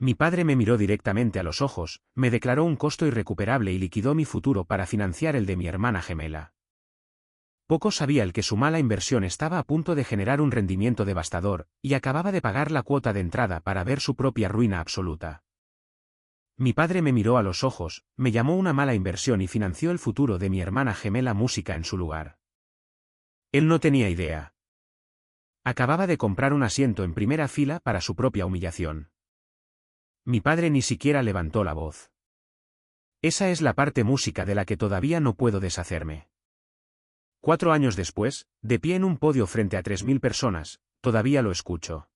Mi padre me miró directamente a los ojos, me declaró un costo irrecuperable y liquidó mi futuro para financiar el de mi hermana gemela. Poco sabía el que su mala inversión estaba a punto de generar un rendimiento devastador, y acababa de pagar la cuota de entrada para ver su propia ruina absoluta. Mi padre me miró a los ojos, me llamó una mala inversión y financió el futuro de mi hermana gemela Música en su lugar. Él no tenía idea. Acababa de comprar un asiento en primera fila para su propia humillación. Mi padre ni siquiera levantó la voz. Esa es la parte música de la que todavía no puedo deshacerme. 4 años después, de pie en un podio frente a 3000 personas, todavía lo escucho.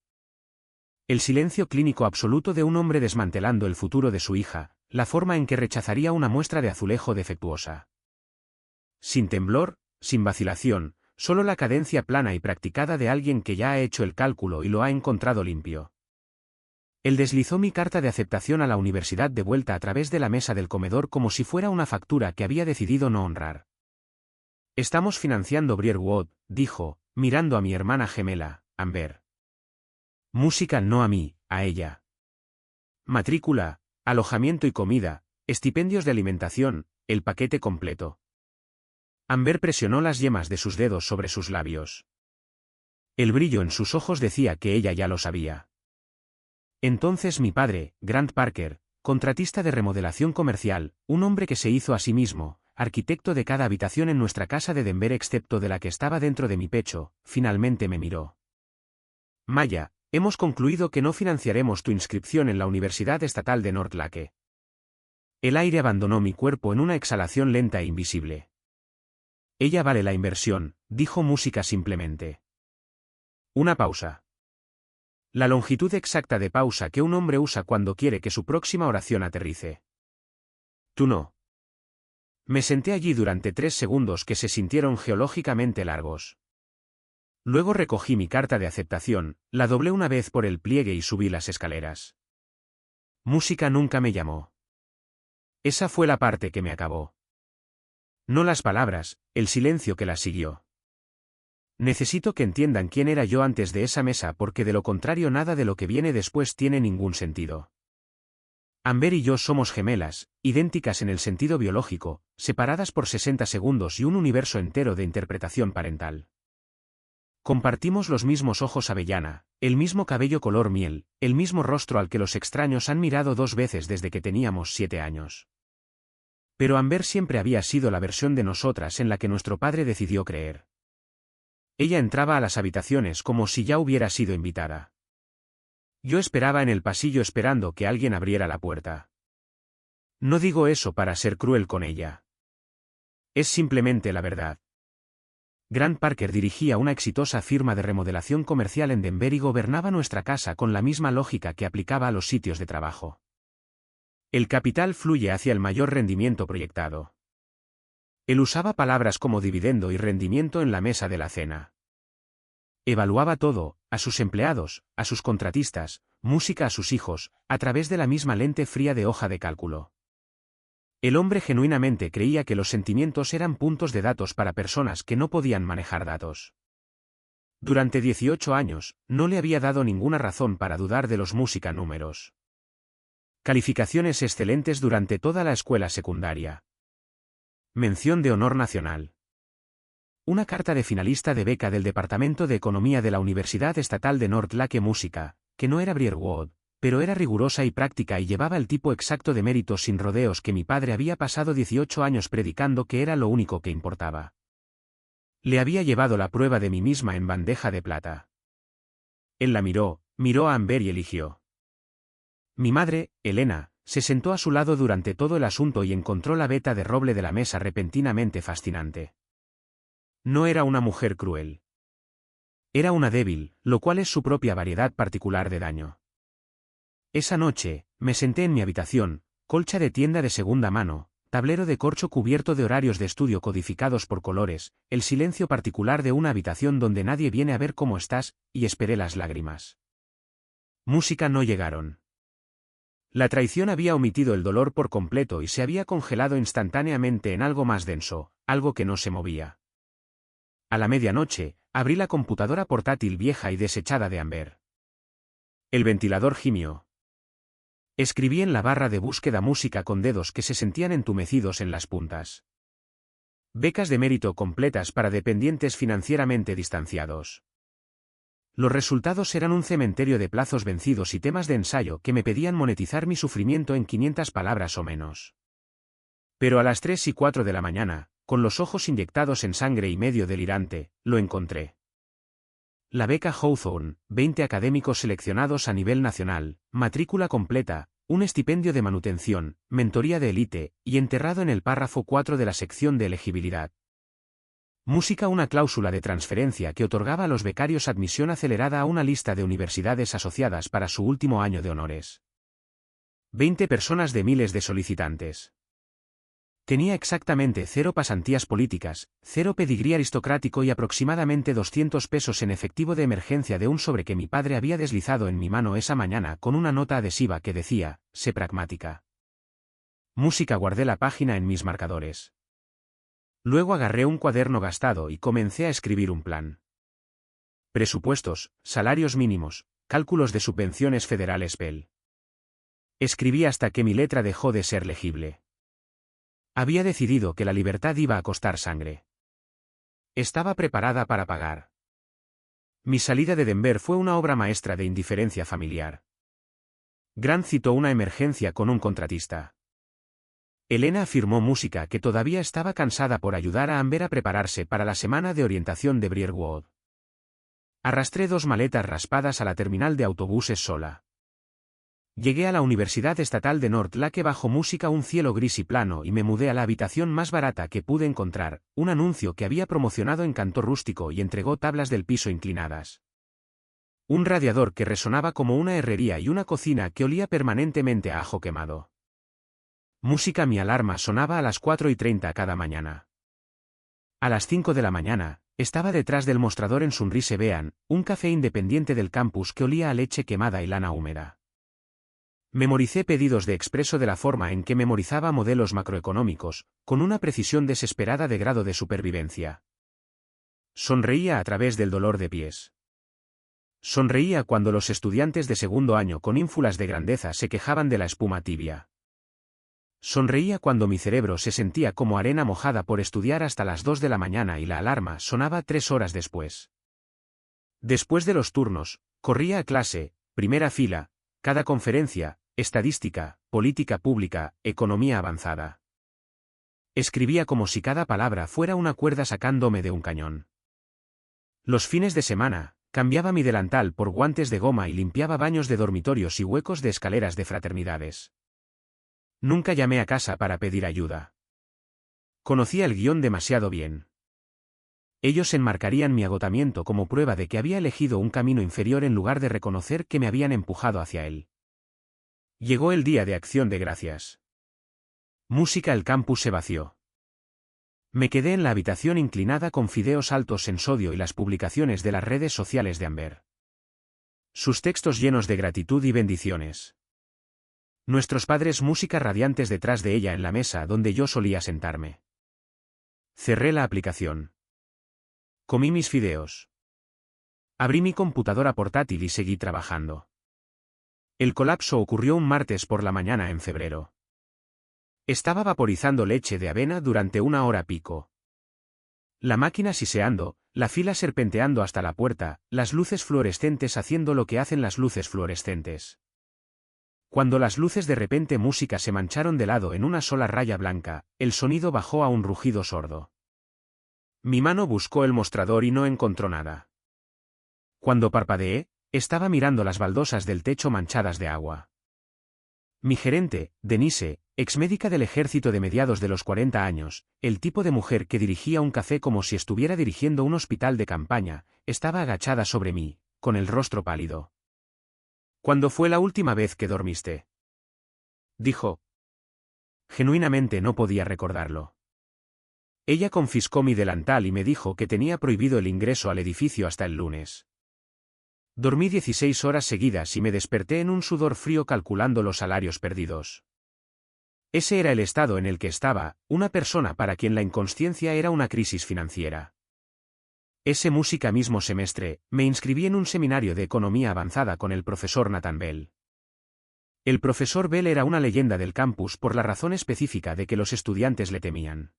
El silencio clínico absoluto de un hombre desmantelando el futuro de su hija, la forma en que rechazaría una muestra de azulejo defectuosa. Sin temblor, sin vacilación, solo la cadencia plana y practicada de alguien que ya ha hecho el cálculo y lo ha encontrado limpio. Él deslizó mi carta de aceptación a la universidad de vuelta a través de la mesa del comedor como si fuera una factura que había decidido no honrar. Estamos financiando Briarwood, dijo, mirando a mi hermana gemela, Amber. Música no a mí, a ella. Matrícula, alojamiento y comida, estipendios de alimentación, el paquete completo. Amber presionó las yemas de sus dedos sobre sus labios. El brillo en sus ojos decía que ella ya lo sabía. Entonces mi padre, Grant Parker, contratista de remodelación comercial, un hombre que se hizo a sí mismo, arquitecto de cada habitación en nuestra casa de Denver excepto de la que estaba dentro de mi pecho, finalmente me miró. Maya, hemos concluido que no financiaremos tu inscripción en la Universidad Estatal de North Lake. El aire abandonó mi cuerpo en una exhalación lenta e invisible. Ella vale la inversión, dijo Música simplemente. Una pausa. La longitud exacta de pausa que un hombre usa cuando quiere que su próxima oración aterrice. Tú no. Me senté allí durante 3 segundos que se sintieron geológicamente largos. Luego recogí mi carta de aceptación, la doblé una vez por el pliegue y subí las escaleras. Música nunca me llamó. Esa fue la parte que me acabó. No las palabras, el silencio que las siguió. Necesito que entiendan quién era yo antes de esa mesa porque de lo contrario nada de lo que viene después tiene ningún sentido. Amber y yo somos gemelas, idénticas en el sentido biológico, separadas por 60 segundos y un universo entero de interpretación parental. Compartimos los mismos ojos avellana, el mismo cabello color miel, el mismo rostro al que los extraños han mirado 2 veces desde que teníamos 7 años. Pero Amber siempre había sido la versión de nosotras en la que nuestro padre decidió creer. Ella entraba a las habitaciones como si ya hubiera sido invitada. Yo esperaba en el pasillo esperando que alguien abriera la puerta. No digo eso para ser cruel con ella. Es simplemente la verdad. Grant Parker dirigía una exitosa firma de remodelación comercial en Denver y gobernaba nuestra casa con la misma lógica que aplicaba a los sitios de trabajo. El capital fluye hacia el mayor rendimiento proyectado. Él usaba palabras como dividendo y rendimiento en la mesa de la cena. Evaluaba todo, a sus empleados, a sus contratistas, música a sus hijos, a través de la misma lente fría de hoja de cálculo. El hombre genuinamente creía que los sentimientos eran puntos de datos para personas que no podían manejar datos. Durante 18 años, no le había dado ninguna razón para dudar de los música números. Calificaciones excelentes durante toda la escuela secundaria. Mención de honor nacional. Una carta de finalista de beca del Departamento de Economía de la Universidad Estatal de North Lake Música, que no era Briarwood, pero era rigurosa y práctica y llevaba el tipo exacto de méritos sin rodeos que mi padre había pasado 18 años predicando que era lo único que importaba. Le había llevado la prueba de mí misma en bandeja de plata. Él la miró a Amber y eligió. Mi madre, Elena, se sentó a su lado durante todo el asunto y encontró la veta de roble de la mesa repentinamente fascinante. No era una mujer cruel. Era una débil, lo cual es su propia variedad particular de daño. Esa noche, me senté en mi habitación, colcha de tienda de segunda mano, tablero de corcho cubierto de horarios de estudio codificados por colores, el silencio particular de una habitación donde nadie viene a ver cómo estás, y esperé las lágrimas. Música no llegaron. La traición había omitido el dolor por completo y se había congelado instantáneamente en algo más denso, algo que no se movía. A la medianoche, abrí la computadora portátil vieja y desechada de Amber. El ventilador gimió. Escribí en la barra de búsqueda música con dedos que se sentían entumecidos en las puntas. Becas de mérito completas para dependientes financieramente distanciados. Los resultados eran un cementerio de plazos vencidos y temas de ensayo que me pedían monetizar mi sufrimiento en 500 palabras o menos. Pero a las 3 y 4 de la mañana, con los ojos inyectados en sangre y medio delirante, lo encontré. La beca Hawthorne, 20 académicos seleccionados a nivel nacional, matrícula completa, un estipendio de manutención, mentoría de élite, y enterrado en el párrafo 4 de la sección de elegibilidad. Música, una cláusula de transferencia que otorgaba a los becarios admisión acelerada a una lista de universidades asociadas para su último año de honores. 20 personas de miles de solicitantes. Tenía exactamente 0 pasantías políticas, 0 pedigrí aristocrático y aproximadamente 200 pesos en efectivo de emergencia de un sobre que mi padre había deslizado en mi mano esa mañana con una nota adhesiva que decía, sé pragmática. Música, guardé la página en mis marcadores. Luego agarré un cuaderno gastado y comencé a escribir un plan. Presupuestos, salarios mínimos, cálculos de subvenciones federales Pell. Escribí hasta que mi letra dejó de ser legible. Había decidido que la libertad iba a costar sangre. Estaba preparada para pagar. Mi salida de Denver fue una obra maestra de indiferencia familiar. Grant citó una emergencia con un contratista. Elena afirmó música que todavía estaba cansada por ayudar a Amber a prepararse para la semana de orientación de Briarwood. Arrastré 2 maletas raspadas a la terminal de autobuses sola. Llegué a la Universidad Estatal de North Lake bajo música, un cielo gris y plano, y me mudé a la habitación más barata que pude encontrar, un anuncio que había promocionado en Canto Rústico y entregó tablas del piso inclinadas. Un radiador que resonaba como una herrería y una cocina que olía permanentemente a ajo quemado. Música, mi alarma sonaba a las 4:30 cada mañana. A las 5 de la mañana, estaba detrás del mostrador en Sunrise Bean, un café independiente del campus que olía a leche quemada y lana húmeda. Memoricé pedidos de expreso de la forma en que memorizaba modelos macroeconómicos, con una precisión desesperada de grado de supervivencia. Sonreía a través del dolor de pies. Sonreía cuando los estudiantes de segundo año con ínfulas de grandeza se quejaban de la espuma tibia. Sonreía cuando mi cerebro se sentía como arena mojada por estudiar hasta las 2 de la mañana y la alarma sonaba 3 horas después. Después de los turnos, corría a clase, primera fila, cada conferencia, estadística, política pública, economía avanzada. Escribía como si cada palabra fuera una cuerda sacándome de un cañón. Los fines de semana, cambiaba mi delantal por guantes de goma y limpiaba baños de dormitorios y huecos de escaleras de fraternidades. Nunca llamé a casa para pedir ayuda. Conocía el guión demasiado bien. Ellos enmarcarían mi agotamiento como prueba de que había elegido un camino inferior en lugar de reconocer que me habían empujado hacia él. Llegó el día de Acción de Gracias. Música, el campus se vació. Me quedé en la habitación inclinada con fideos altos en sodio y las publicaciones de las redes sociales de Amber. Sus textos llenos de gratitud y bendiciones. Nuestros padres, música radiantes detrás de ella en la mesa donde yo solía sentarme. Cerré la aplicación. Comí mis fideos. Abrí mi computadora portátil y seguí trabajando. El colapso ocurrió un martes por la mañana en febrero. Estaba vaporizando leche de avena durante 1 hora pico. La máquina siseando, la fila serpenteando hasta la puerta, las luces fluorescentes haciendo lo que hacen las luces fluorescentes. Cuando las luces de repente música se mancharon de lado en una sola raya blanca, el sonido bajó a un rugido sordo. Mi mano buscó el mostrador y no encontró nada. Cuando parpadeé, estaba mirando las baldosas del techo manchadas de agua. Mi gerente, Denise, exmédica del ejército de mediados de los 40 años, el tipo de mujer que dirigía un café como si estuviera dirigiendo un hospital de campaña, estaba agachada sobre mí, con el rostro pálido. ¿Cuándo fue la última vez que dormiste?, dijo. Genuinamente no podía recordarlo. Ella confiscó mi delantal y me dijo que tenía prohibido el ingreso al edificio hasta el lunes. Dormí 16 horas seguidas y me desperté en un sudor frío calculando los salarios perdidos. Ese era el estado en el que estaba, una persona para quien la inconsciencia era una crisis financiera. Ese música mismo semestre, me inscribí en un seminario de economía avanzada con el profesor Nathan Bell. El profesor Bell era una leyenda del campus por la razón específica de que los estudiantes le temían.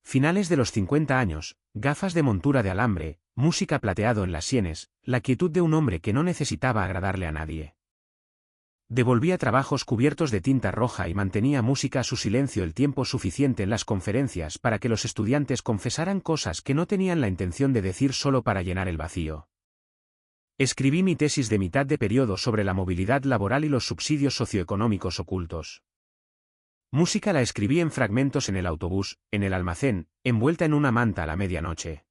Finales de los 50 años, gafas de montura de alambre, música plateado en las sienes, la quietud de un hombre que no necesitaba agradarle a nadie. Devolvía trabajos cubiertos de tinta roja y mantenía música a su silencio el tiempo suficiente en las conferencias para que los estudiantes confesaran cosas que no tenían la intención de decir solo para llenar el vacío. Escribí mi tesis de mitad de periodo sobre la movilidad laboral y los subsidios socioeconómicos ocultos. Música la escribí en fragmentos en el autobús, en el almacén, envuelta en una manta a la medianoche.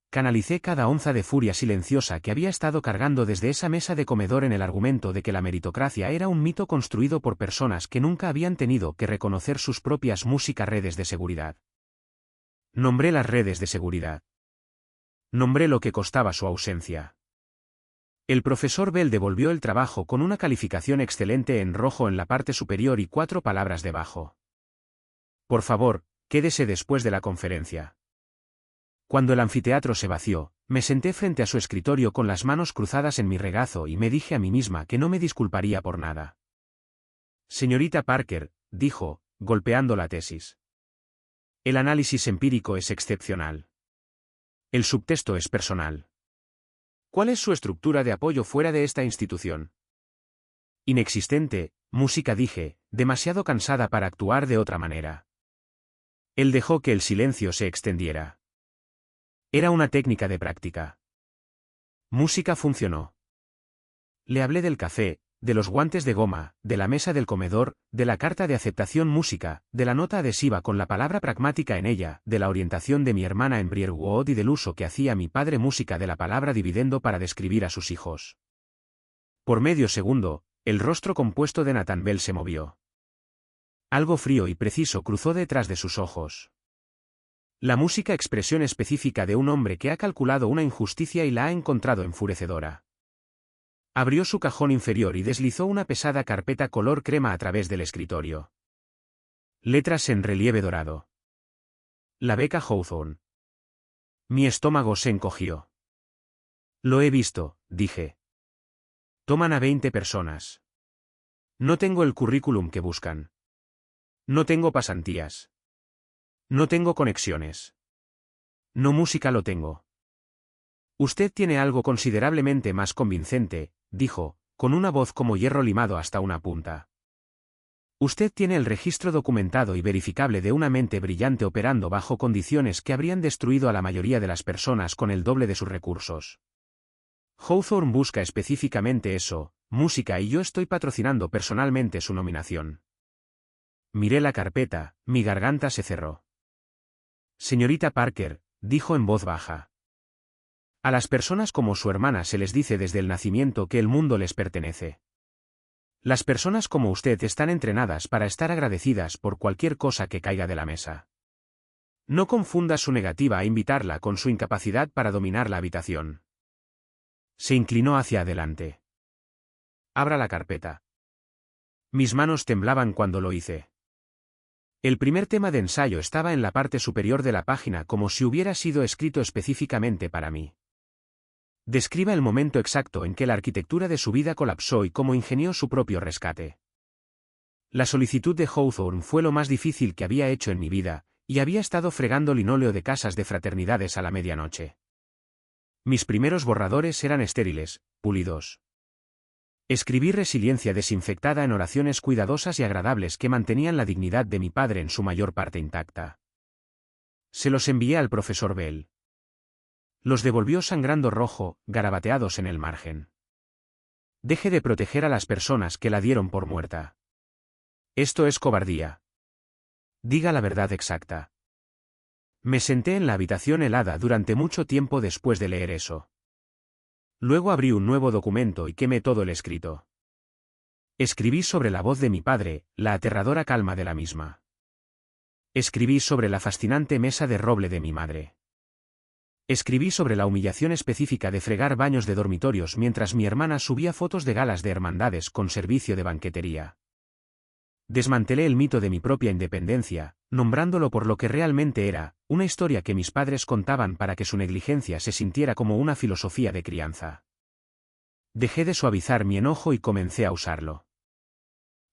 Canalicé cada onza de furia silenciosa que había estado cargando desde esa mesa de comedor en el argumento de que la meritocracia era un mito construido por personas que nunca habían tenido que reconocer sus propias redes de seguridad. Nombré las redes de seguridad. Nombré lo que costaba su ausencia. El profesor Bell devolvió el trabajo con una calificación excelente en rojo en la parte superior y 4 palabras debajo. Por favor, quédese después de la conferencia. Cuando el anfiteatro se vació, me senté frente a su escritorio con las manos cruzadas en mi regazo y me dije a mí misma que no me disculparía por nada. Señorita Parker, dijo, golpeando la tesis. El análisis empírico es excepcional. El subtexto es personal. ¿Cuál es su estructura de apoyo fuera de esta institución? Inexistente, música dije, demasiado cansada para actuar de otra manera. Él dejó que el silencio se extendiera. Era una técnica de práctica. Música funcionó. Le hablé del café, de los guantes de goma, de la mesa del comedor, de la carta de aceptación música, de la nota adhesiva con la palabra pragmática en ella, de la orientación de mi hermana en Briarwood y del uso que hacía mi padre música de la palabra dividendo para describir a sus hijos. Por medio segundo, el rostro compuesto de Nathan Bell se movió. Algo frío y preciso cruzó detrás de sus ojos. La música expresión específica de un hombre que ha calculado una injusticia y la ha encontrado enfurecedora. Abrió su cajón inferior y deslizó una pesada carpeta color crema a través del escritorio. Letras en relieve dorado. La beca Hawthorne. Mi estómago se encogió. Lo he visto, dije. Toman a 20 personas. No tengo el currículum que buscan. No tengo pasantías. No tengo conexiones. No música lo tengo. Usted tiene algo considerablemente más convincente, dijo, con una voz como hierro limado hasta una punta. Usted tiene el registro documentado y verificable de una mente brillante operando bajo condiciones que habrían destruido a la mayoría de las personas con el doble de sus recursos. Hawthorne busca específicamente eso, música, y yo estoy patrocinando personalmente su nominación. Miré la carpeta, mi garganta se cerró. Señorita Parker, dijo en voz baja. A las personas como su hermana se les dice desde el nacimiento que el mundo les pertenece. Las personas como usted están entrenadas para estar agradecidas por cualquier cosa que caiga de la mesa. No confunda su negativa a invitarla con su incapacidad para dominar la habitación. Se inclinó hacia adelante. Abra la carpeta. Mis manos temblaban cuando lo hice. El primer tema de ensayo estaba en la parte superior de la página como si hubiera sido escrito específicamente para mí. Describa el momento exacto en que la arquitectura de su vida colapsó y cómo ingenió su propio rescate. La solicitud de Hawthorne fue lo más difícil que había hecho en mi vida, y había estado fregando linóleo de casas de fraternidades a la medianoche. Mis primeros borradores eran estériles, pulidos. Escribí resiliencia desinfectada en oraciones cuidadosas y agradables que mantenían la dignidad de mi padre en su mayor parte intacta. Se los envié al profesor Bell. Los devolvió sangrando rojo, garabateados en el margen. Deje de proteger a las personas que la dieron por muerta. Esto es cobardía. Diga la verdad exacta. Me senté en la habitación helada durante mucho tiempo después de leer eso. Luego abrí un nuevo documento y quemé todo el escrito. Escribí sobre la voz de mi padre, la aterradora calma de la misma. Escribí sobre la fascinante mesa de roble de mi madre. Escribí sobre la humillación específica de fregar baños de dormitorios mientras mi hermana subía fotos de galas de hermandades con servicio de banquetería. Desmantelé el mito de mi propia independencia, nombrándolo por lo que realmente era, una historia que mis padres contaban para que su negligencia se sintiera como una filosofía de crianza. Dejé de suavizar mi enojo y comencé a usarlo.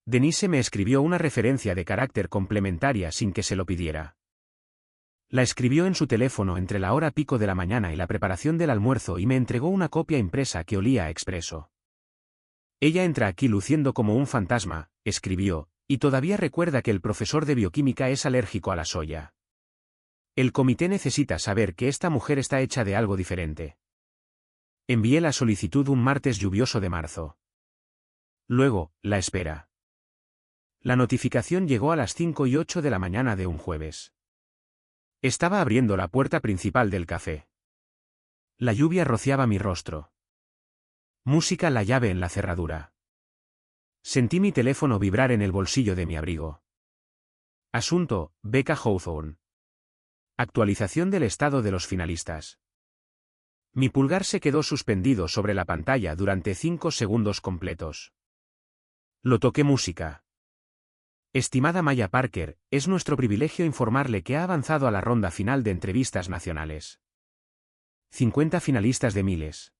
Denise me escribió una referencia de carácter complementaria sin que se lo pidiera. La escribió en su teléfono entre la hora pico de la mañana y la preparación del almuerzo y me entregó una copia impresa que olía a expreso. Ella entra aquí luciendo como un fantasma, escribió, y todavía recuerda que el profesor de bioquímica es alérgico a la soya. El comité necesita saber que esta mujer está hecha de algo diferente. Envié la solicitud un martes lluvioso de marzo. Luego, la espera. La notificación llegó a las 5:08 de la mañana de un jueves. Estaba abriendo la puerta principal del café. La lluvia rociaba mi rostro. Música, la llave en la cerradura. Sentí mi teléfono vibrar en el bolsillo de mi abrigo. Asunto, Becca Hawthorne. Actualización del estado de los finalistas. Mi pulgar se quedó suspendido sobre la pantalla durante 5 segundos completos. Lo toqué. Música. Estimada Maya Parker, es nuestro privilegio informarle que ha avanzado a la ronda final de entrevistas nacionales. 50 finalistas de miles.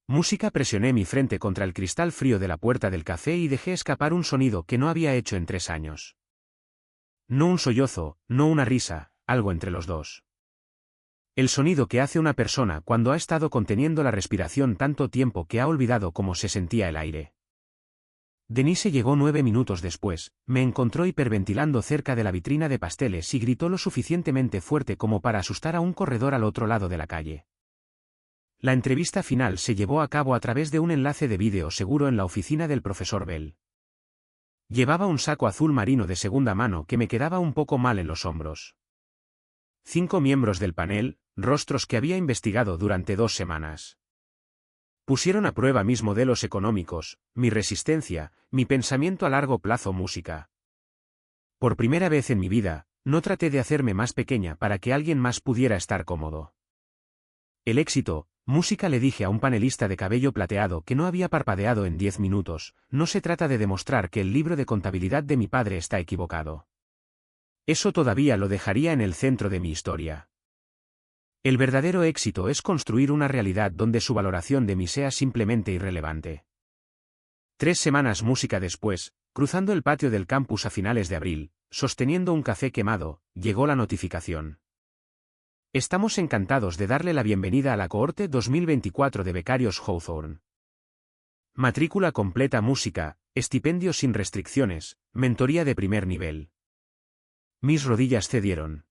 Música. Presioné mi frente contra el cristal frío de la puerta del café y dejé escapar un sonido que no había hecho en 3 años. No un sollozo, no una risa, algo entre los dos. El sonido que hace una persona cuando ha estado conteniendo la respiración tanto tiempo que ha olvidado cómo se sentía el aire. Denise llegó 9 minutos después, me encontró hiperventilando cerca de la vitrina de pasteles y gritó lo suficientemente fuerte como para asustar a un corredor al otro lado de la calle. La entrevista final se llevó a cabo a través de un enlace de vídeo seguro en la oficina del profesor Bell. Llevaba un saco azul marino de segunda mano que me quedaba un poco mal en los hombros. 5 miembros del panel, rostros que había investigado durante 2 semanas. Pusieron a prueba mis modelos económicos, mi resistencia, mi pensamiento a largo plazo. Música. Por primera vez en mi vida, no traté de hacerme más pequeña para que alguien más pudiera estar cómodo. El éxito, música, le dije a un panelista de cabello plateado que no había parpadeado en 10 minutos, no se trata de demostrar que el libro de contabilidad de mi padre está equivocado. Eso todavía lo dejaría en el centro de mi historia. El verdadero éxito es construir una realidad donde su valoración de mí sea simplemente irrelevante. 3 semanas. Música. Después, cruzando el patio del campus a finales de abril, sosteniendo un café quemado, llegó la notificación. Estamos encantados de darle la bienvenida a la cohorte 2024 de becarios Hawthorne. Matrícula completa. Música, estipendio sin restricciones, mentoría de primer nivel. Mis rodillas cedieron.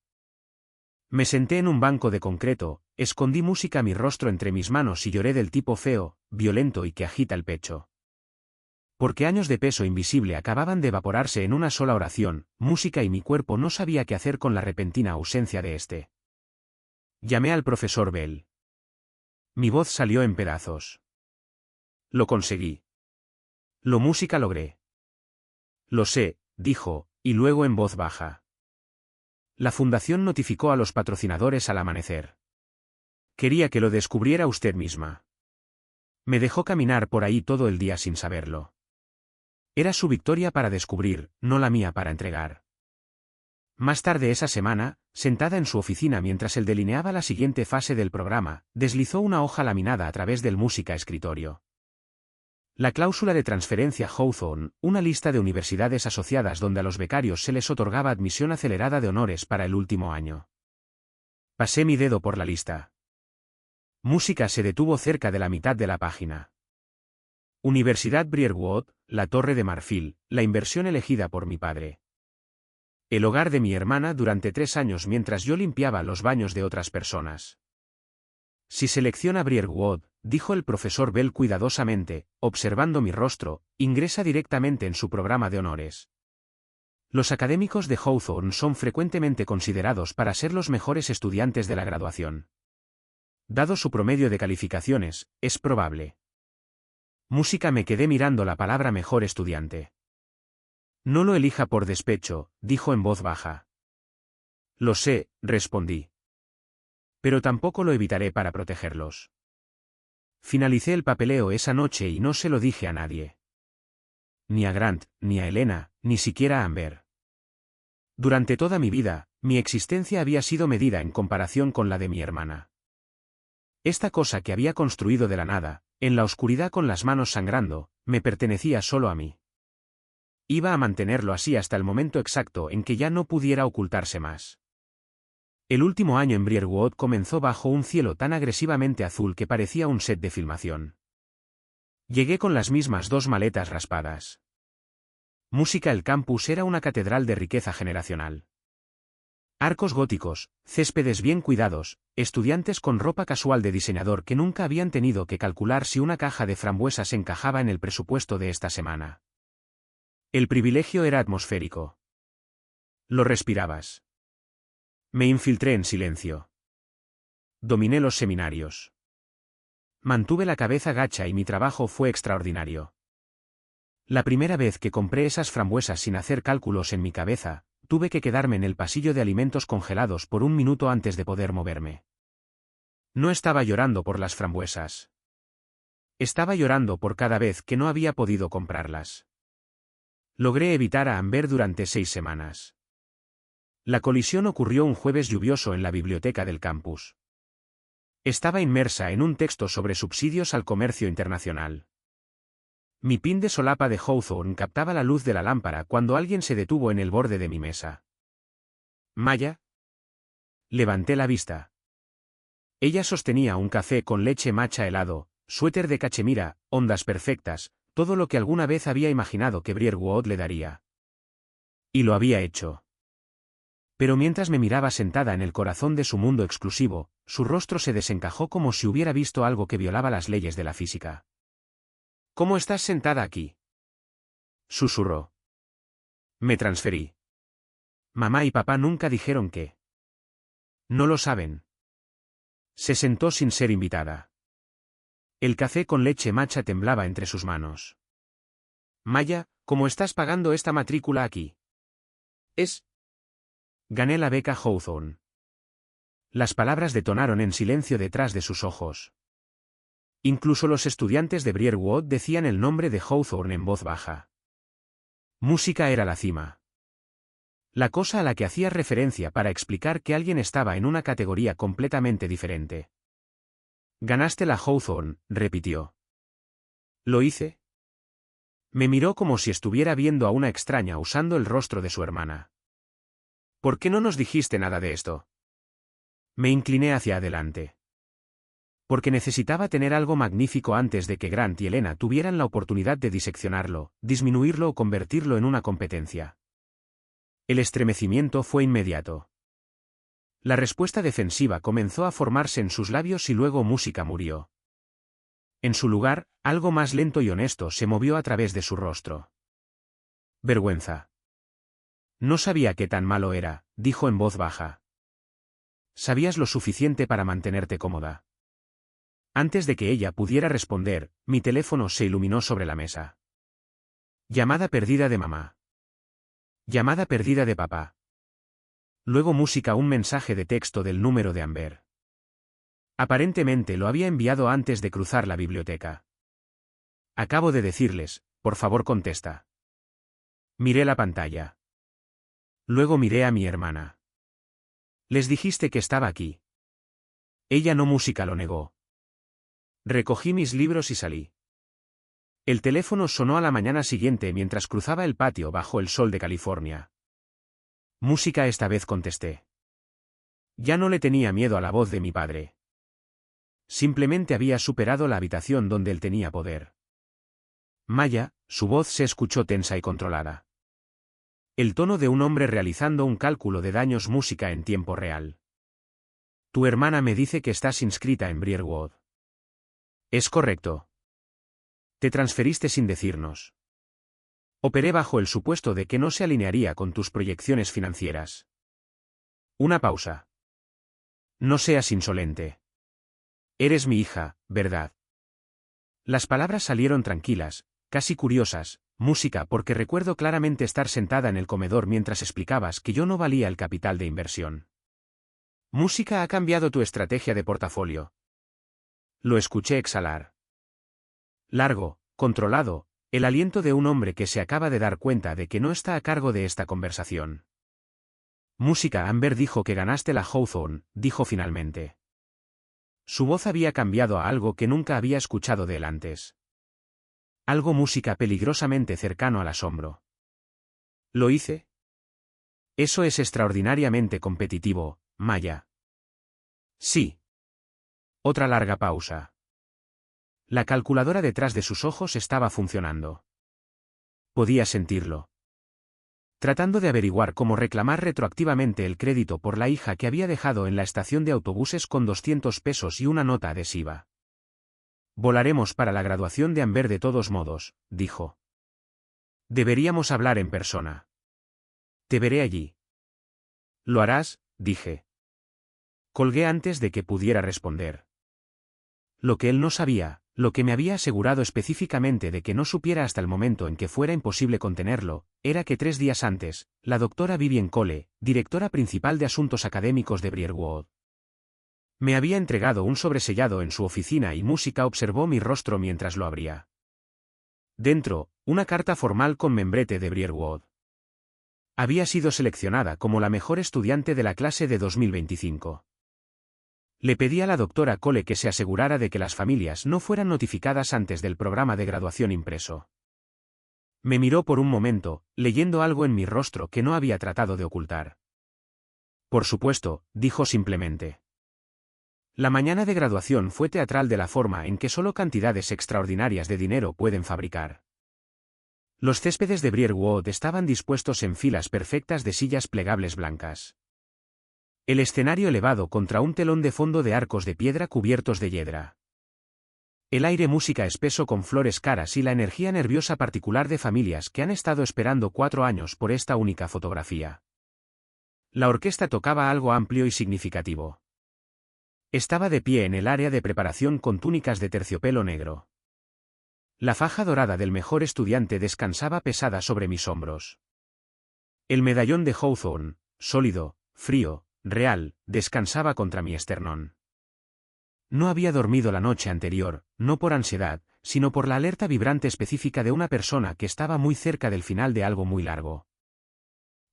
Me senté en un banco de concreto, escondí música mi rostro entre mis manos y lloré del tipo feo, violento y que agita el pecho. Porque años de peso invisible acababan de evaporarse en una sola oración, música, y mi cuerpo no sabía qué hacer con la repentina ausencia de este. Llamé al profesor Bell. Mi voz salió en pedazos. Lo conseguí. Lo música logré. Lo sé, dijo, y luego en voz baja. La fundación notificó a los patrocinadores al amanecer. Quería que lo descubriera usted misma. Me dejó caminar por ahí todo el día sin saberlo. Era su victoria para descubrir, no la mía para entregar. Más tarde esa semana, sentada en su oficina mientras él delineaba la siguiente fase del programa, deslizó una hoja laminada a través del música escritorio. La cláusula de transferencia Hawthorne, una lista de universidades asociadas donde a los becarios se les otorgaba admisión acelerada de honores para el último año. Pasé mi dedo por la lista. Música se detuvo cerca de la mitad de la página. Universidad Briarwood, la Torre de Marfil, la inversión elegida por mi padre. El hogar de mi hermana durante 3 años mientras yo limpiaba los baños de otras personas. Si selecciona Briarwood, dijo el profesor Bell cuidadosamente, observando mi rostro, ingresa directamente en su programa de honores. Los académicos de Hawthorne son frecuentemente considerados para ser los mejores estudiantes de la graduación. Dado su promedio de calificaciones, es probable. Música. Me quedé mirando la palabra mejor estudiante. No lo elija por despecho, dijo en voz baja. Lo sé, respondí. Pero tampoco lo evitaré para protegerlos. Finalicé el papeleo esa noche y no se lo dije a nadie. Ni a Grant, ni a Elena, ni siquiera a Amber. Durante toda mi vida, mi existencia había sido medida en comparación con la de mi hermana. Esta cosa que había construido de la nada, en la oscuridad con las manos sangrando, me pertenecía solo a mí. Iba a mantenerlo así hasta el momento exacto en que ya no pudiera ocultarse más. El último año en Briarwood comenzó bajo un cielo tan agresivamente azul que parecía un set de filmación. Llegué con las mismas 2 maletas raspadas. Música. El campus era una catedral de riqueza generacional. Arcos góticos, céspedes bien cuidados, estudiantes con ropa casual de diseñador que nunca habían tenido que calcular si una caja de frambuesas encajaba en el presupuesto de esta semana. El privilegio era atmosférico. Lo respirabas. Me infiltré en silencio. Dominé los seminarios. Mantuve la cabeza gacha y mi trabajo fue extraordinario. La primera vez que compré esas frambuesas sin hacer cálculos en mi cabeza, tuve que quedarme en el pasillo de alimentos congelados por un minuto antes de poder moverme. No estaba llorando por las frambuesas. Estaba llorando por cada vez que no había podido comprarlas. Logré evitar a Amber durante 6 semanas. La colisión ocurrió un jueves lluvioso en la biblioteca del campus. Estaba inmersa en un texto sobre subsidios al comercio internacional. Mi pin de solapa de Hawthorne captaba la luz de la lámpara cuando alguien se detuvo en el borde de mi mesa. ¿Maya? Levanté la vista. Ella sostenía un café con leche matcha helado, suéter de cachemira, ondas perfectas, todo lo que alguna vez había imaginado que Briarwood le daría. Y lo había hecho. Pero mientras me miraba sentada en el corazón de su mundo exclusivo, su rostro se desencajó como si hubiera visto algo que violaba las leyes de la física. ¿Cómo estás sentada aquí?, susurró. Me transferí. Mamá y papá nunca dijeron que. No lo saben. Se sentó sin ser invitada. El café con leche matcha temblaba entre sus manos. Maya, ¿cómo estás pagando esta matrícula aquí? Gané la beca Hawthorne. Las palabras detonaron en silencio detrás de sus ojos. Incluso los estudiantes de Briarwood decían el nombre de Hawthorne en voz baja. Música era la cima. La cosa a la que hacía referencia para explicar que alguien estaba en una categoría completamente diferente. Ganaste la Hawthorne, repitió. ¿Lo hice? Me miró como si estuviera viendo a una extraña usando el rostro de su hermana. ¿Por qué no nos dijiste nada de esto? Me incliné hacia adelante. Porque necesitaba tener algo magnífico antes de que Grant y Elena tuvieran la oportunidad de diseccionarlo, disminuirlo o convertirlo en una competencia. El estremecimiento fue inmediato. La respuesta defensiva comenzó a formarse en sus labios y luego Música murió. En su lugar, algo más lento y honesto se movió a través de su rostro. Vergüenza. No sabía qué tan malo era, dijo en voz baja. Sabías lo suficiente para mantenerte cómoda. Antes de que ella pudiera responder, mi teléfono se iluminó sobre la mesa. Llamada perdida de mamá. Llamada perdida de papá. Luego Música, un mensaje de texto del número de Amber. Aparentemente lo había enviado antes de cruzar la biblioteca. Acabo de decirles, por favor contesta. Miré la pantalla. Luego miré a mi hermana. Les dijiste que estaba aquí. Ella no. Música lo negó. Recogí mis libros y salí. El teléfono sonó a la mañana siguiente mientras cruzaba el patio bajo el sol de California. Música, esta vez contesté. Ya no le tenía miedo a la voz de mi padre. Simplemente había superado la habitación donde él tenía poder. Maya, su voz se escuchó tensa y controlada. El tono de un hombre realizando un cálculo de daños. Música en tiempo real. Tu hermana me dice que estás inscrita en Briarwood. Es correcto. Te transferiste sin decirnos. Operé bajo el supuesto de que no se alinearía con tus proyecciones financieras. Una pausa. No seas insolente. Eres mi hija, ¿verdad? Las palabras salieron tranquilas, casi curiosas. Música, porque recuerdo claramente estar sentada en el comedor mientras explicabas que yo no valía el capital de inversión. Música, ha cambiado tu estrategia de portafolio. Lo escuché exhalar. Largo, controlado, el aliento de un hombre que se acaba de dar cuenta de que no está a cargo de esta conversación. Música, Amber dijo que ganaste la Hawthorne, dijo finalmente. Su voz había cambiado a algo que nunca había escuchado de él antes. Algo. Música, peligrosamente cercano al asombro. ¿Lo hice? Eso es extraordinariamente competitivo, Maya. Sí. Otra larga pausa. La calculadora detrás de sus ojos estaba funcionando. Podía sentirlo. Tratando de averiguar cómo reclamar retroactivamente el crédito por la hija que había dejado en la estación de autobuses con 200 pesos y una nota adhesiva. Volaremos para la graduación de Amber de todos modos, dijo. Deberíamos hablar en persona. Te veré allí. ¿Lo harás?, dije. Colgué antes de que pudiera responder. Lo que él no sabía, lo que me había asegurado específicamente de que no supiera hasta el momento en que fuera imposible contenerlo, era que 3 días antes, la doctora Vivian Cole, directora principal de Asuntos Académicos de Briarwood, me había entregado un sobresellado en su oficina y Música observó mi rostro mientras lo abría. Dentro, una carta formal con membrete de Briarwood. Había sido seleccionada como la mejor estudiante de la clase de 2025. Le pedí a la doctora Cole que se asegurara de que las familias no fueran notificadas antes del programa de graduación impreso. Me miró por un momento, leyendo algo en mi rostro que no había tratado de ocultar. Por supuesto, dijo simplemente. La mañana de graduación fue teatral de la forma en que solo cantidades extraordinarias de dinero pueden fabricar. Los céspedes de Briarwood estaban dispuestos en filas perfectas de sillas plegables blancas. El escenario elevado contra un telón de fondo de arcos de piedra cubiertos de hiedra. El aire música espeso con flores caras y la energía nerviosa particular de familias que han estado esperando 4 años por esta única fotografía. La orquesta tocaba algo amplio y significativo. Estaba de pie en el área de preparación con túnicas de terciopelo negro. La faja dorada del mejor estudiante descansaba pesada sobre mis hombros. El medallón de Hawthorne, sólido, frío, real, descansaba contra mi esternón. No había dormido la noche anterior, no por ansiedad, sino por la alerta vibrante específica de una persona que estaba muy cerca del final de algo muy largo.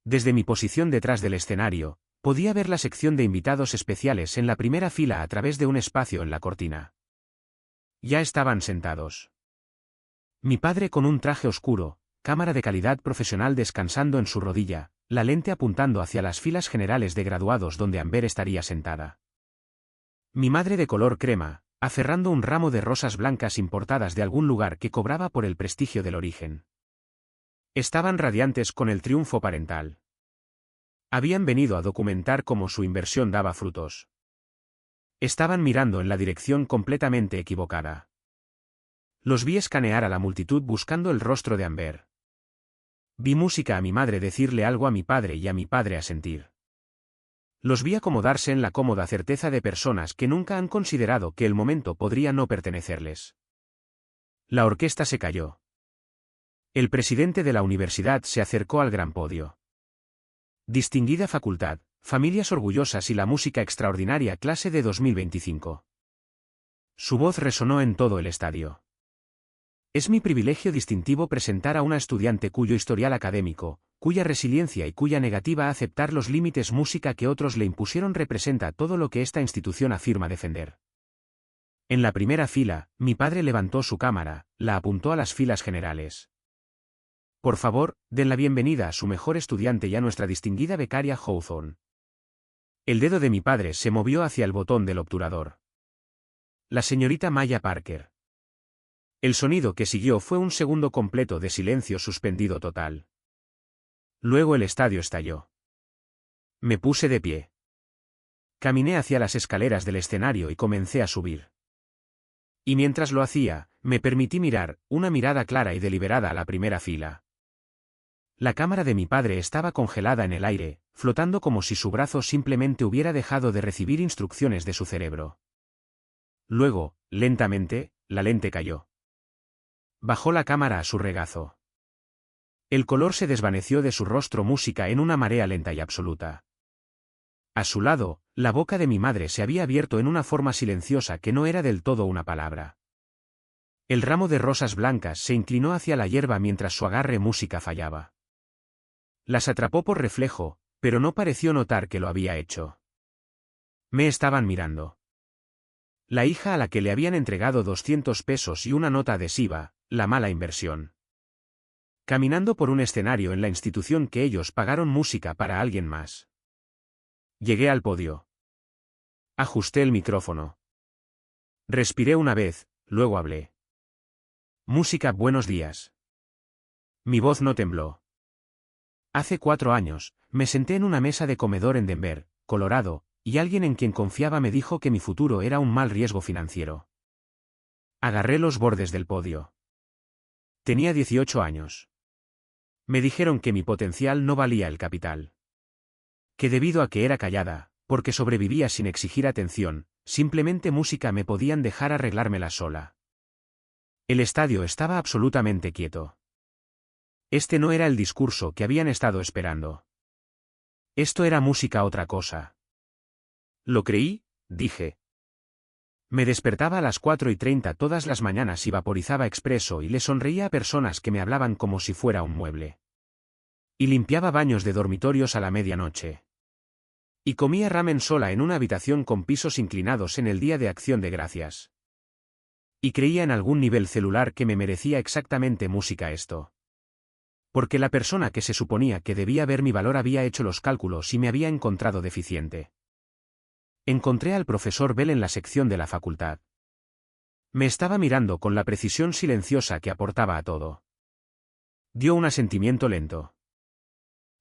Desde mi posición detrás del escenario, podía ver la sección de invitados especiales en la primera fila a través de un espacio en la cortina. Ya estaban sentados. Mi padre con un traje oscuro, cámara de calidad profesional descansando en su rodilla, la lente apuntando hacia las filas generales de graduados donde Amber estaría sentada. Mi madre de color crema, aferrando un ramo de rosas blancas importadas de algún lugar que cobraba por el prestigio del origen. Estaban radiantes con el triunfo parental. Habían venido a documentar cómo su inversión daba frutos. Estaban mirando en la dirección completamente equivocada. Los vi escanear a la multitud buscando el rostro de Amber. Vi música a mi madre decirle algo a mi padre y a mi padre asentir. Los vi acomodarse en la cómoda certeza de personas que nunca han considerado que el momento podría no pertenecerles. La orquesta se calló. El presidente de la universidad se acercó al gran podio. Distinguida facultad, familias orgullosas y la música extraordinaria clase de 2025. Su voz resonó en todo el estadio. Es mi privilegio distintivo presentar a una estudiante cuyo historial académico, cuya resiliencia y cuya negativa a aceptar los límites música que otros le impusieron representa todo lo que esta institución afirma defender. En la primera fila, mi padre levantó su cámara, la apuntó a las filas generales. Por favor, den la bienvenida a su mejor estudiante y a nuestra distinguida becaria Hawthorne. El dedo de mi padre se movió hacia el botón del obturador. La señorita Maya Parker. El sonido que siguió fue un segundo completo de silencio suspendido total. Luego el estadio estalló. Me puse de pie. Caminé hacia las escaleras del escenario y comencé a subir. Y mientras lo hacía, me permití mirar, una mirada clara y deliberada a la primera fila. La cámara de mi padre estaba congelada en el aire, flotando como si su brazo simplemente hubiera dejado de recibir instrucciones de su cerebro. Luego, lentamente, la lente cayó. Bajó la cámara a su regazo. El color se desvaneció de su rostro música en una marea lenta y absoluta. A su lado, la boca de mi madre se había abierto en una forma silenciosa que no era del todo una palabra. El ramo de rosas blancas se inclinó hacia la hierba mientras su agarre música fallaba. Las atrapó por reflejo, pero no pareció notar que lo había hecho. Me estaban mirando. La hija a la que le habían entregado 200 pesos y una nota adhesiva, la mala inversión. caminando por un escenario en la institución que ellos pagaron música para alguien más. Llegué al podio. Ajusté el micrófono. Respiré una vez, luego hablé. Música, buenos días. Mi voz no tembló. Hace 4 años, me senté en una mesa de comedor en Denver, Colorado, y alguien en quien confiaba me dijo que mi futuro era un mal riesgo financiero. Agarré los bordes del podio. Tenía 18 años. Me dijeron que mi potencial no valía el capital. Que debido a que era callada, porque sobrevivía sin exigir atención, simplemente música me podían dejar arreglármela sola. El estadio estaba absolutamente quieto. Este no era el discurso que habían estado esperando. Esto era música otra cosa. Lo creí, dije. Me despertaba a las 4:30 todas las mañanas y vaporizaba expreso y le sonreía a personas que me hablaban como si fuera un mueble. Y limpiaba baños de dormitorios a la medianoche. Y comía ramen sola en una habitación con pisos inclinados en el Día de Acción de Gracias. Y creía en algún nivel celular que me merecía exactamente música esto. Porque la persona que se suponía que debía ver mi valor había hecho los cálculos y me había encontrado deficiente. Encontré al profesor Bell en la sección de la facultad. Me estaba mirando con la precisión silenciosa que aportaba a todo. Dio un asentimiento lento.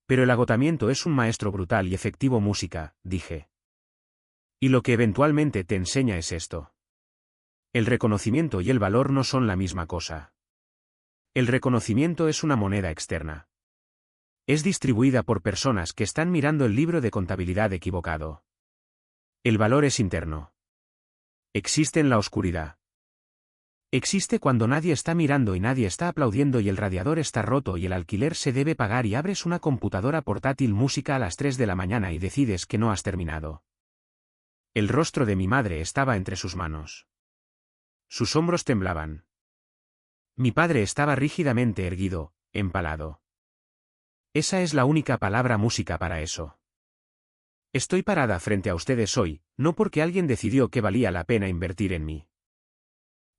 Pero el agotamiento es un maestro brutal y efectivo música, dije. Y lo que eventualmente te enseña es esto. El reconocimiento y el valor no son la misma cosa. El reconocimiento es una moneda externa. Es distribuida por personas que están mirando el libro de contabilidad equivocado. El valor es interno. Existe en la oscuridad. Existe cuando nadie está mirando y nadie está aplaudiendo y el radiador está roto y el alquiler se debe pagar y abres una computadora portátil música a las 3 de la mañana y decides que no has terminado. El rostro de mi madre estaba entre sus manos. Sus hombros temblaban. Mi padre estaba rígidamente erguido, empalado. Esa es la única palabra música para eso. Estoy parada frente a ustedes hoy, no porque alguien decidió que valía la pena invertir en mí.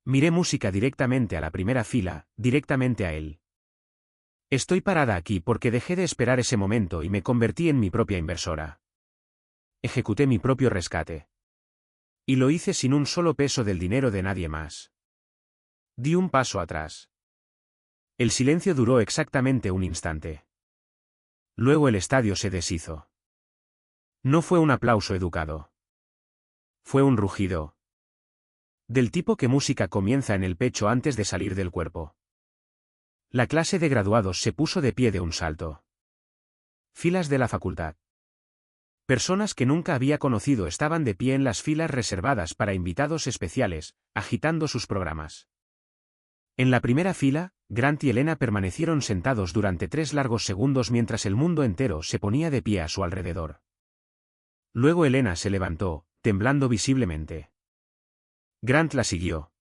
Miré música directamente a la primera fila, directamente a él. Estoy parada aquí porque dejé de esperar ese momento y me convertí en mi propia inversora. Ejecuté mi propio rescate. Y lo hice sin un solo peso del dinero de nadie más. Di un paso atrás. El silencio duró exactamente un instante. Luego el estadio se deshizo. No fue un aplauso educado. Fue un rugido. Del tipo que música comienza en el pecho antes de salir del cuerpo. La clase de graduados se puso de pie de un salto. Filas de la facultad. Personas que nunca había conocido estaban de pie en las filas reservadas para invitados especiales, agitando sus programas. En la primera fila, Grant y Elena permanecieron sentados durante 3 largos segundos mientras el mundo entero se ponía de pie a su alrededor. Luego Elena se levantó, temblando visiblemente. Grant la siguió.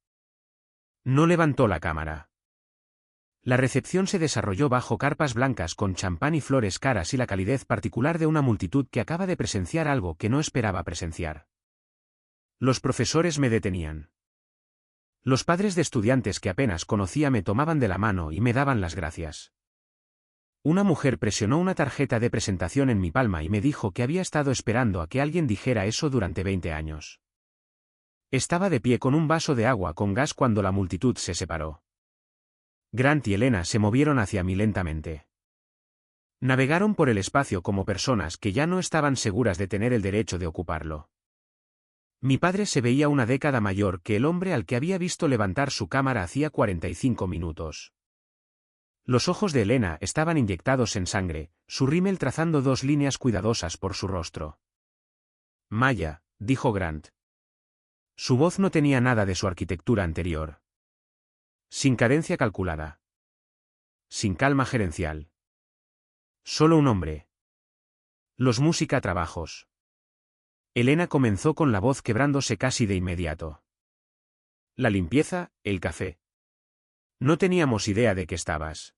No levantó la cámara. La recepción se desarrolló bajo carpas blancas con champán y flores caras y la calidez particular de una multitud que acaba de presenciar algo que no esperaba presenciar. Los profesores me detenían. Los padres de estudiantes que apenas conocía me tomaban de la mano y me daban las gracias. Una mujer presionó una tarjeta de presentación en mi palma y me dijo que había estado esperando a que alguien dijera eso durante 20 años. Estaba de pie con un vaso de agua con gas cuando la multitud se separó. Grant y Elena se movieron hacia mí lentamente. Navegaron por el espacio como personas que ya no estaban seguras de tener el derecho de ocuparlo. Mi padre se veía una década mayor que el hombre al que había visto levantar su cámara hacía 45 minutos. Los ojos de Elena estaban inyectados en sangre, su rímel trazando 2 líneas cuidadosas por su rostro. Maya, dijo Grant. Su voz no tenía nada de su arquitectura anterior. Sin cadencia calculada. Sin calma gerencial. Solo un hombre. Los música trabajos. Elena comenzó con la voz quebrándose casi de inmediato. La limpieza, el café. No teníamos idea de que estabas.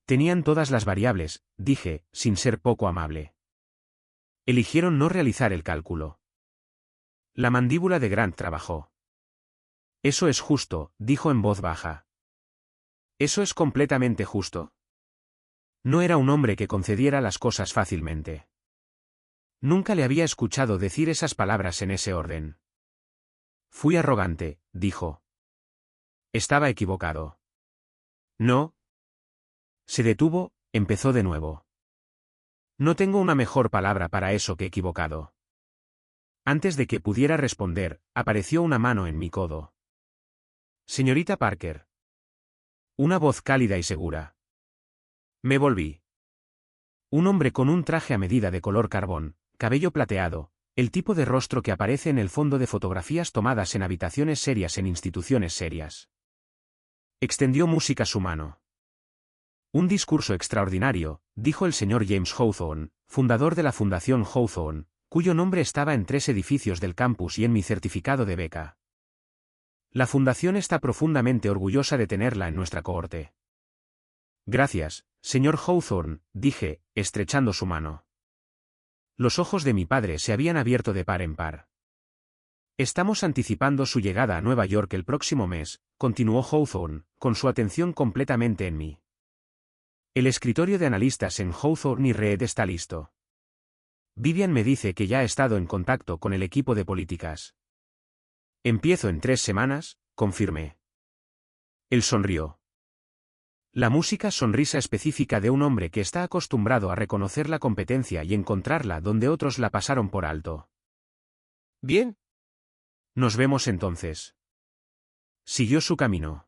Tenían todas las variables, dije, sin ser poco amable. Eligieron no realizar el cálculo. La mandíbula de Grant trabajó. Eso es justo, dijo en voz baja. Eso es completamente justo. No era un hombre que concediera las cosas fácilmente. Nunca le había escuchado decir esas palabras en ese orden. Fui arrogante, dijo. Estaba equivocado. No. Se detuvo, empezó de nuevo. No tengo una mejor palabra para eso que equivocado. Antes de que pudiera responder, apareció una mano en mi codo. Señorita Parker. Una voz cálida y segura. Me volví. Un hombre con un traje a medida de color carbón, cabello plateado, el tipo de rostro que aparece en el fondo de fotografías tomadas en habitaciones serias en instituciones serias. Extendió Música su mano. Un discurso extraordinario, dijo el señor James Hawthorne, fundador de la Fundación Hawthorne, cuyo nombre estaba en 3 edificios del campus y en mi certificado de beca. La fundación está profundamente orgullosa de tenerla en nuestra cohorte. Gracias, señor Hawthorne, dije, estrechando su mano. Los ojos de mi padre se habían abierto de par en par. Estamos anticipando su llegada a Nueva York el próximo mes, continuó Hawthorne, con su atención completamente en mí. El escritorio de analistas en Hawthorne y Reed está listo. Vivian me dice que ya ha estado en contacto con el equipo de políticas. Empiezo en 3 semanas, confirmé. Él sonrió. La música sonrisa específica de un hombre que está acostumbrado a reconocer la competencia y encontrarla donde otros la pasaron por alto. Bien. Nos vemos entonces. Siguió su camino.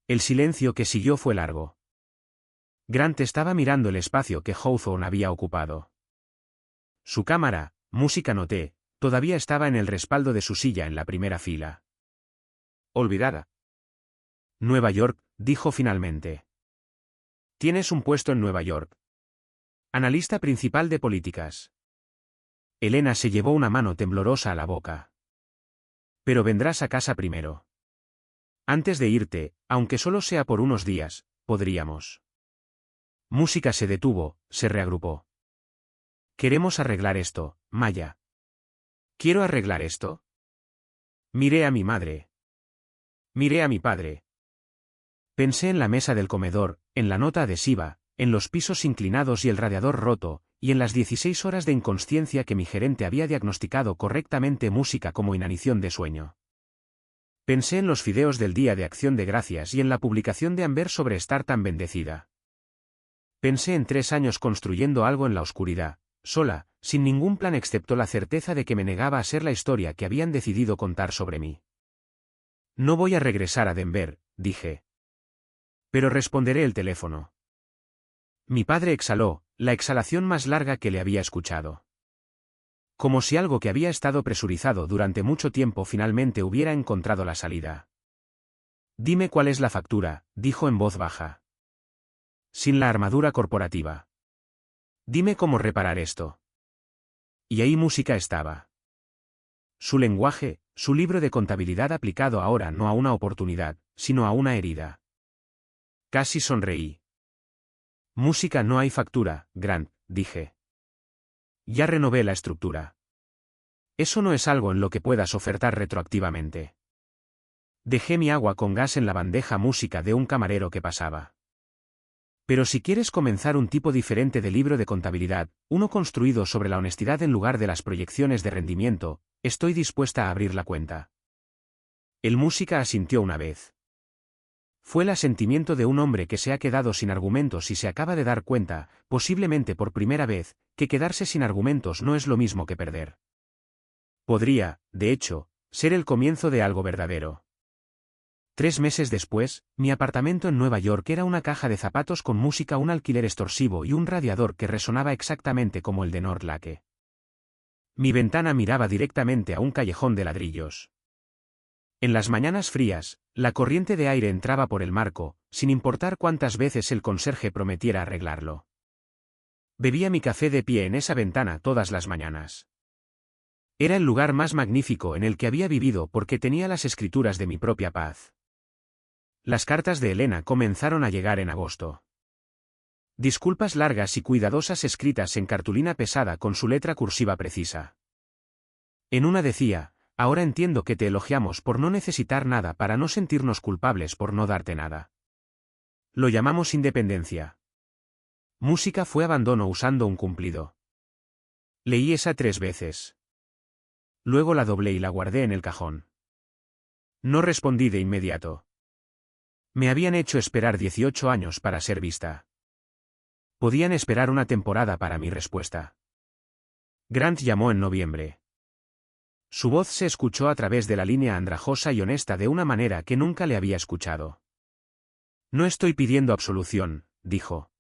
El silencio que siguió fue largo. Grant estaba mirando el espacio que Hawthorne había ocupado. Su cámara, música noté, todavía estaba en el respaldo de su silla en la primera fila. Olvidada. Nueva York, dijo finalmente. Tienes un puesto en Nueva York. Analista principal de políticas. Elena se llevó una mano temblorosa a la boca. Pero vendrás a casa primero. Antes de irte, aunque solo sea por unos días, podríamos. Música se detuvo, se reagrupó. Queremos arreglar esto, Maya. ¿Quiero arreglar esto? Miré a mi madre. Miré a mi padre. Pensé en la mesa del comedor, en la nota adhesiva, en los pisos inclinados y el radiador roto, y en las 16 horas de inconsciencia que mi gerente había diagnosticado correctamente música como inanición de sueño. Pensé en los fideos del Día de Acción de Gracias y en la publicación de Amber sobre estar tan bendecida. Pensé en 3 años construyendo algo en la oscuridad, sola, sin ningún plan excepto la certeza de que me negaba a ser la historia que habían decidido contar sobre mí. No voy a regresar a Denver, dije. Pero responderé el teléfono. Mi padre exhaló, la exhalación más larga que le había escuchado. Como si algo que había estado presurizado durante mucho tiempo finalmente hubiera encontrado la salida. Dime cuál es la factura, dijo en voz baja. Sin la armadura corporativa. Dime cómo reparar esto. Y ahí música estaba. Su lenguaje, su libro de contabilidad aplicado ahora no a una oportunidad, sino a una herida. Casi sonreí. Música no hay factura, Grant, dije. Ya renové la estructura. Eso no es algo en lo que puedas ofertar retroactivamente. Dejé mi agua con gas en la bandeja música de un camarero que pasaba. Pero si quieres comenzar un tipo diferente de libro de contabilidad, uno construido sobre la honestidad en lugar de las proyecciones de rendimiento, estoy dispuesta a abrir la cuenta. El música asintió una vez. Fue el asentimiento de un hombre que se ha quedado sin argumentos y se acaba de dar cuenta, posiblemente por primera vez, que quedarse sin argumentos no es lo mismo que perder. Podría, de hecho, ser el comienzo de algo verdadero. 3 meses después, mi apartamento en Nueva York era una caja de zapatos con música, un alquiler extorsivo y un radiador que resonaba exactamente como el de North Lake. Mi ventana miraba directamente a un callejón de ladrillos. En las mañanas frías, la corriente de aire entraba por el marco, sin importar cuántas veces el conserje prometiera arreglarlo. Bebía mi café de pie en esa ventana todas las mañanas. Era el lugar más magnífico en el que había vivido porque tenía las escrituras de mi propia paz. Las cartas de Elena comenzaron a llegar en agosto. Disculpas largas y cuidadosas escritas en cartulina pesada con su letra cursiva precisa. En una decía: ahora entiendo que te elogiamos por no necesitar nada para no sentirnos culpables por no darte nada. Lo llamamos independencia. Música fue abandono usando un cumplido. Leí esa 3 veces. Luego la doblé y la guardé en el cajón. No respondí de inmediato. Me habían hecho esperar 18 años para ser vista. Podían esperar una temporada para mi respuesta. Grant llamó en noviembre. Su voz se escuchó a través de la línea andrajosa y honesta de una manera que nunca le había escuchado. No estoy pidiendo absolución, dijo.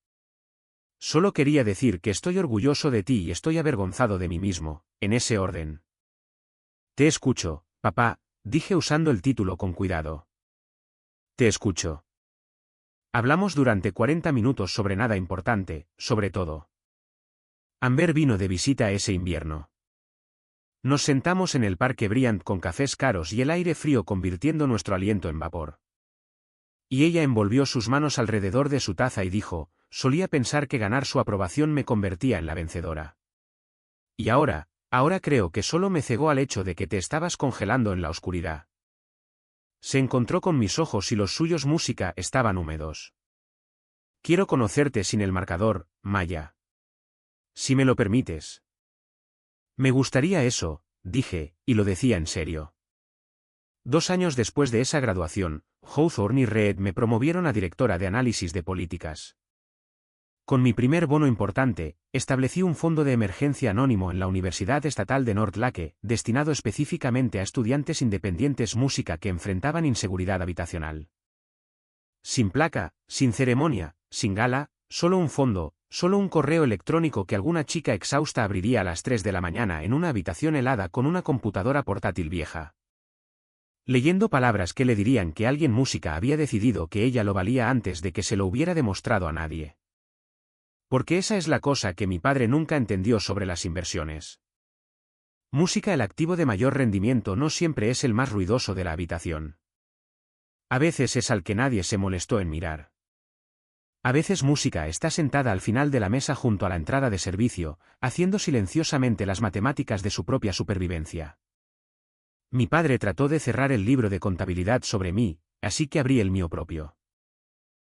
Solo quería decir que estoy orgulloso de ti y estoy avergonzado de mí mismo, en ese orden. Te escucho, papá, dije usando el título con cuidado. Te escucho. Hablamos durante 40 minutos sobre nada importante, sobre todo. Amber vino de visita ese invierno. Nos sentamos en el Parque Bryant con cafés caros y el aire frío convirtiendo nuestro aliento en vapor. Y ella envolvió sus manos alrededor de su taza y dijo, solía pensar que ganar su aprobación me convertía en la vencedora. Y ahora creo que solo me cegó al hecho de que te estabas congelando en la oscuridad. Se encontró con mis ojos y los suyos música estaban húmedos. Quiero conocerte sin el marcador, Maya. Si me lo permites. Me gustaría eso, dije, y lo decía en serio. 2 años después de esa graduación, Hawthorne y Reed me promovieron a directora de análisis de políticas. Con mi primer bono importante, establecí un fondo de emergencia anónimo en la Universidad Estatal de North Lake, destinado específicamente a estudiantes independientes música que enfrentaban inseguridad habitacional. Sin placa, sin ceremonia, sin gala, solo un fondo, solo un correo electrónico que alguna chica exhausta abriría a las 3 de la mañana en una habitación helada con una computadora portátil vieja. Leyendo palabras que le dirían que alguien música había decidido que ella lo valía antes de que se lo hubiera demostrado a nadie. Porque esa es la cosa que mi padre nunca entendió sobre las inversiones. Música. El activo de mayor rendimiento no siempre es el más ruidoso de la habitación. A veces es al que nadie se molestó en mirar. A veces música está sentada al final de la mesa junto a la entrada de servicio, haciendo silenciosamente las matemáticas de su propia supervivencia. Mi padre trató de cerrar el libro de contabilidad sobre mí, así que abrí el mío propio.